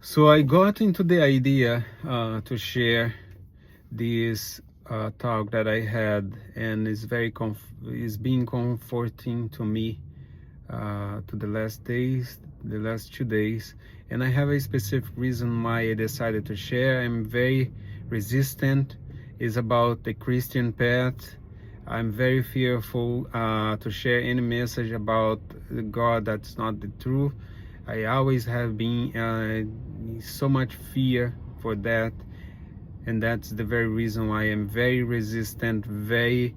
So I got into the idea to share this talk that I had, and it's been comforting to me to the last 2 days, and I have a specific reason why I decided to share. I'm very resistant. It's about the Christian path. I'm very fearful to share any message about God that's not the truth. I always have been so much fear for that, and that's the very reason why I'm very resistant, very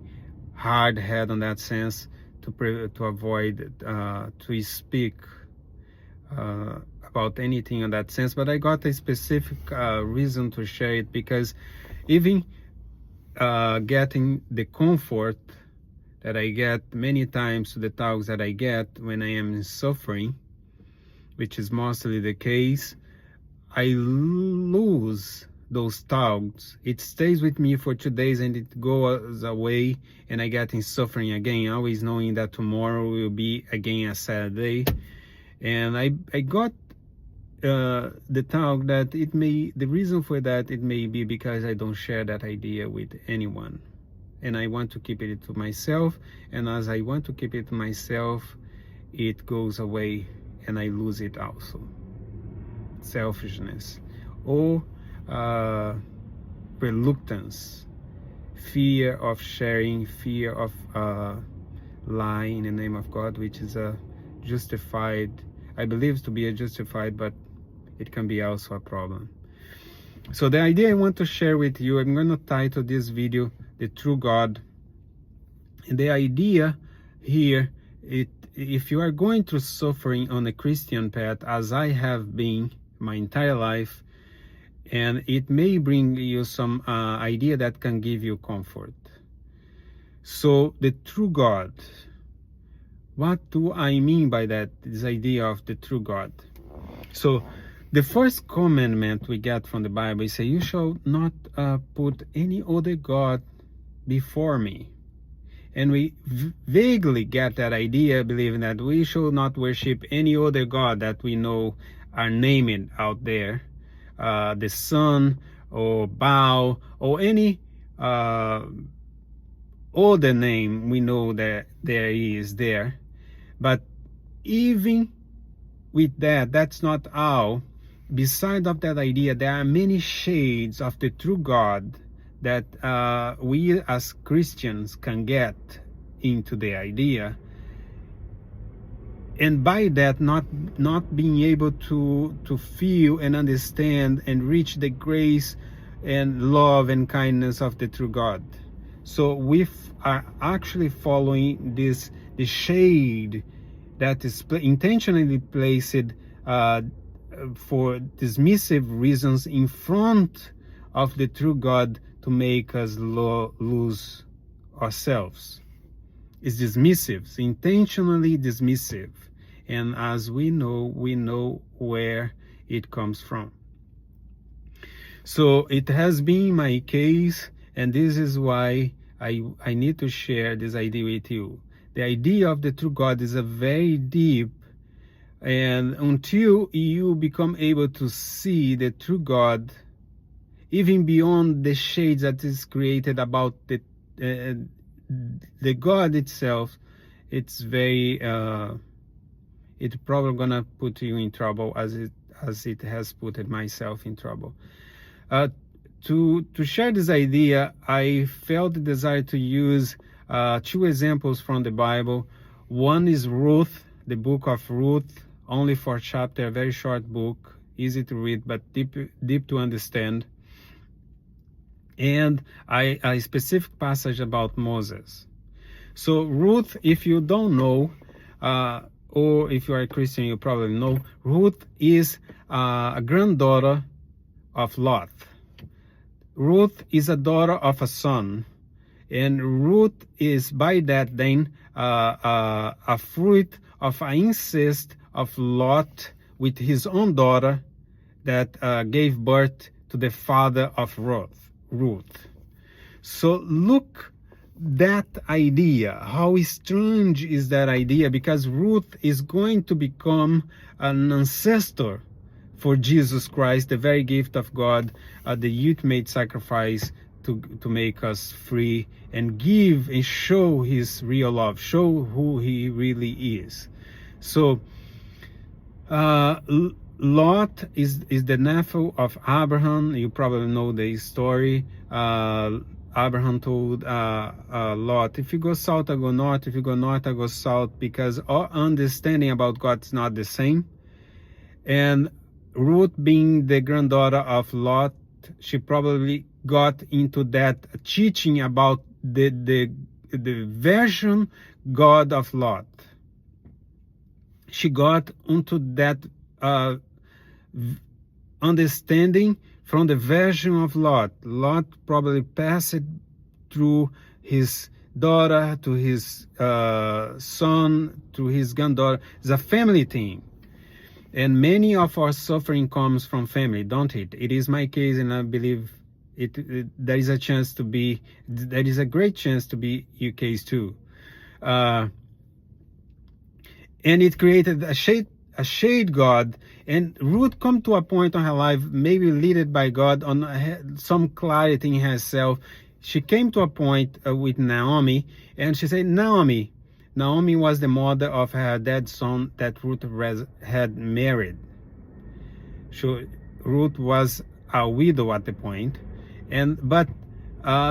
hard head on that sense, to avoid to speak about anything on that sense. But I got a specific reason to share it, because even getting the comfort that I get many times to the talks that I get when I am suffering, which is mostly the case, I lose those talks. It stays with me for 2 days and it goes away, and I get in suffering again, always knowing that tomorrow will be again a Saturday. And I got the talk that the reason for that, it may be because I don't share that idea with anyone, and I want to keep it to myself. And as I want to keep it to myself, it goes away and I lose it also. Selfishness or reluctance, fear of sharing, fear of lying in the name of God, which is a justified, I believe to be a justified, but it can be also a problem. So the idea I want to share with you, I'm going to title this video "The True God." And the idea here, if you are going through suffering on the Christian path, as I have been my entire life, and it may bring you some idea that can give you comfort. So the true God, what do I mean by that, this idea of the true God? So the first commandment we get from the Bible is, you shall not put any other God before me. And we vaguely get that idea, believing that we should not worship any other God that we know are named out there, the sun or Baal or any other name we know that there is there. But even with that, that's not all. Beside of that idea, there are many shades of the true God that we as Christians can get into the idea, and by that not being able to feel and understand and reach the grace and love and kindness of the true God. So we are actually following the shade that is intentionally placed for dismissive reasons in front of the true God, to make us lose ourselves. It's dismissive, it's intentionally dismissive. And as we know where it comes from. So it has been my case, and this is why I need to share this idea with you. The idea of the true God is a very deep, and until you become able to see the true God, even beyond the shades that is created about the God itself, it's very it's probably gonna put you in trouble, as it has put myself in trouble. To share this idea, I felt the desire to use 2 examples from the Bible. One is Ruth, the book of Ruth, only 4 chapters, a very short book, easy to read but deep to understand. And a specific passage about Moses. So Ruth, if you don't know, or if you are a Christian, you probably know, Ruth is a granddaughter of Lot. Ruth is a daughter of a son, and Ruth is by that then a fruit of an incest of Lot with his own daughter that gave birth to the father of Ruth. So look that idea, how strange is that idea, because Ruth is going to become an ancestor for Jesus Christ, the very gift of God, the ultimate sacrifice to make us free and give and show his real love, show who he really is. So Lot is the nephew of Abraham. You probably know the story. Abraham told Lot, if you go south, I go north. If you go north, I go south, because our understanding about God is not the same. And Ruth, being the granddaughter of Lot, she probably got into that teaching about the version God of Lot. She got into that understanding from the version of Lot. Lot probably passed it through his daughter to his son to his granddaughter. It's a family thing. And many of our suffering comes from family, don't it? It is my case, and I believe there is a chance to be, there is a great chance to be your case too. And it created a shade God. And Ruth come to a point in her life, maybe led by God on some clarity in herself. She came to a point with Naomi, and she said, Naomi was the mother of her dead son that Ruth had married. So Ruth was a widow at the point, but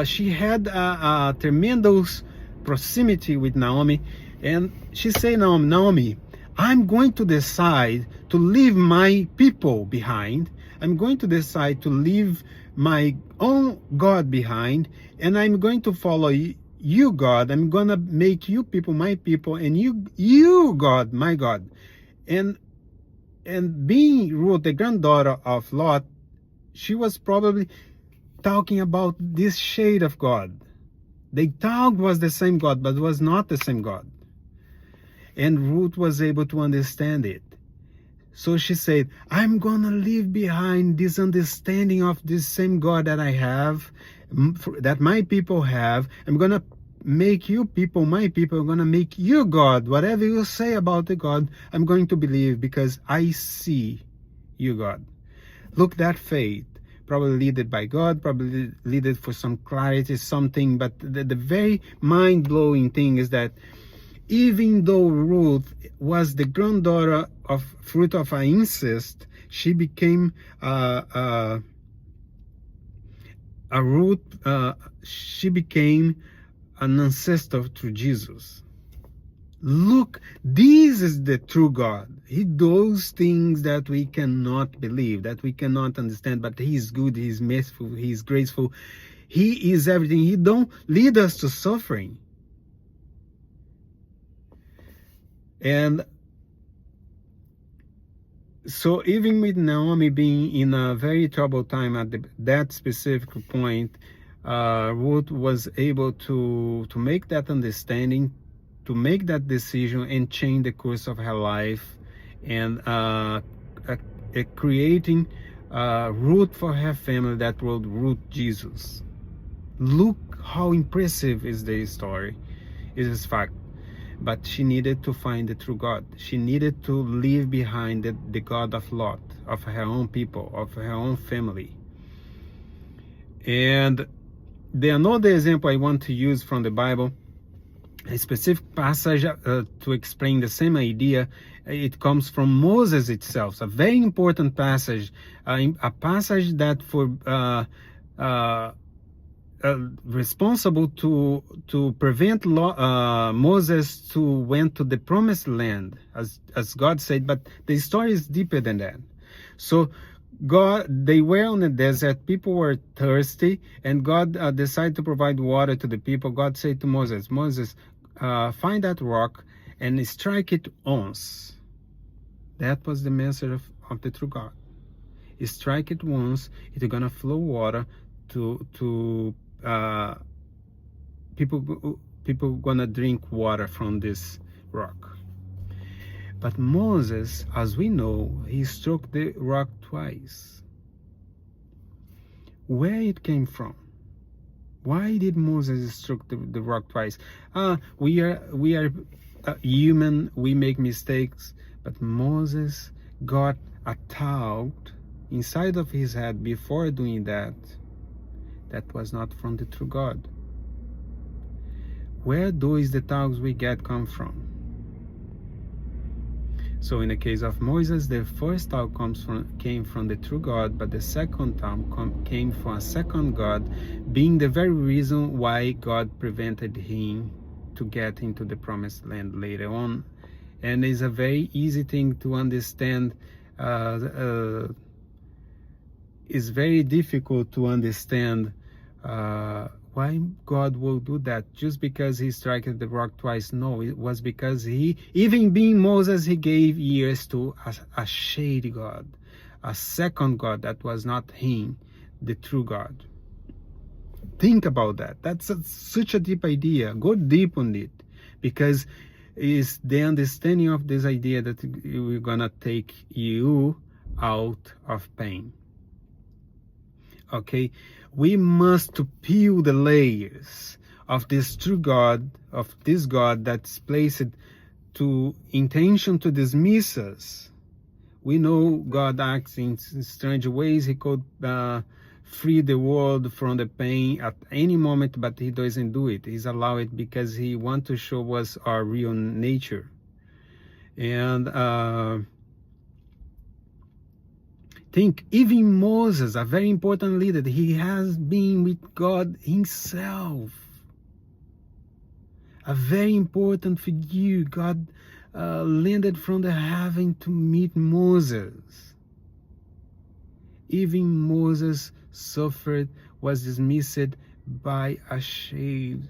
she had a tremendous proximity with Naomi, and she said, Naomi, I'm going to decide to leave my people behind. I'm going to decide to leave my own God behind, and I'm going to follow you, God. I'm going to make you people my people, and you God, my God. And being Ruth, the granddaughter of Lot, she was probably talking about this shade of God. They thought was the same God, but was not the same God. And Ruth was able to understand it. So she said, I'm going to leave behind this understanding of this same God that I have, that my people have. I'm going to make you people, my people, I'm going to make you God. Whatever you say about the God, I'm going to believe, because I see you, God. Look, that faith, probably led by God, probably led for some clarity, something. But the very mind-blowing thing is that even though Ruth was the granddaughter of fruit of incest, she became she became an ancestor through Jesus. Look, this is the true God. He does things that we cannot believe, that we cannot understand, but he is good, he is merciful, he is graceful. He is everything. He don't lead us to suffering. And so even with Naomi being in a very troubled time at that specific point, Ruth was able to make that understanding, to make that decision and change the course of her life, and creating root for her family that would root Jesus. Look how impressive is the story, is this fact. But she needed to find the true God. She needed to leave behind the God of Lot, of her own people, of her own family. And another example I want to use from the Bible, a specific passage to explain the same idea. It comes from Moses itself, a very important passage, a passage that for responsible to prevent Moses to went to the promised land, as God said. But the story is deeper than that. So they were on the desert, people were thirsty, and God decided to provide water to the people. God said to Moses, find that rock and strike it once. That was the message of the true God. You strike it once, it's gonna flow water to people gonna drink water from this rock. But Moses, as we know, he struck the rock twice. Where it came from? Why did Moses struck the rock twice? We are human, we make mistakes, but Moses got a thought inside of his head before doing that, that was not from the true God. Where those the thoughts we get come from? So in the case of Moses, the first thought came from the true God, but the second thought came from a second God, being the very reason why God prevented him to get into the promised land later on. And it's a very easy thing to understand. It's very difficult to understand why God will do that just because he struck the rock twice. No, it was because he, even being Moses, he gave ears to a shady God, a second God that was not him, the true God. Think about that. That's such a deep idea. Go deep on it, because it's the understanding of this idea that we're gonna take you out of pain. Okay, we must peel the layers of this true God, of this God that's placed to intention to dismiss us. We know God acts in strange ways. He could free the world from the pain at any moment, but he doesn't do it. He's allowed it because he wants to show us our real nature. And think, even Moses, a very important leader, he has been with God himself. A very important figure. God landed from the heaven to meet Moses. Even Moses suffered, was dismissed by a shade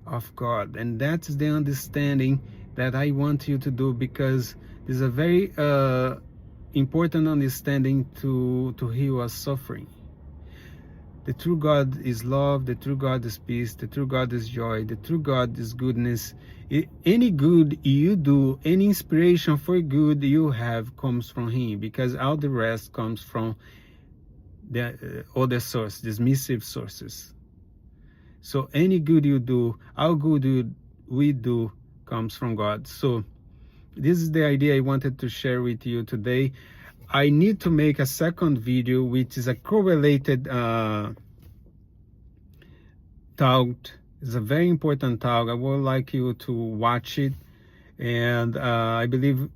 of God. And that's the understanding that I want you to do, because there's a very important understanding to heal our suffering. The true God is love, the true God is peace, the true God is joy, the true God is goodness. Any good you do, any inspiration for good you have comes from him, because all the rest comes from the other source, dismissive sources. So any good you do, all good we do comes from God. So this is the idea I wanted to share with you today. I need to make a second video, which is a correlated thought. It's a very important thought. I would like you to watch it. And I believe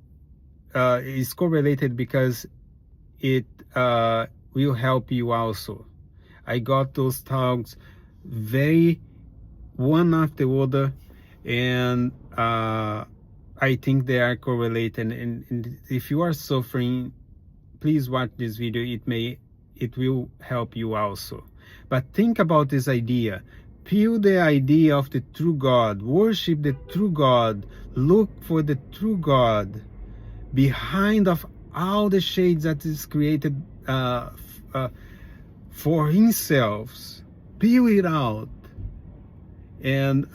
it's correlated because it will help you also. I got those thoughts very one after the other, and I think they are correlated. And if you are suffering, please watch this video. It will help you also. But think about this idea. Peel the idea of the true God. Worship the true God. Look for the true God behind of all the shades that is created for himself. Peel it out, and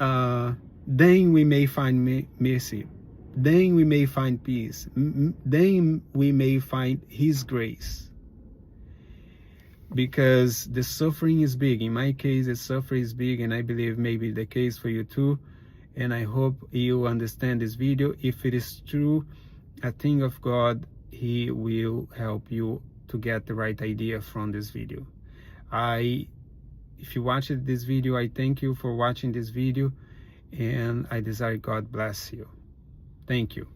then we may find mercy. Then we may find peace. Then we may find his grace. Because the suffering is big. In my case, the suffering is big, and I believe maybe the case for you too. And I hope you understand this video. If it is true, a thing of God, he will help you to get the right idea from this video. If you watched this video, I thank you for watching this video, and I desire God bless you. Thank you.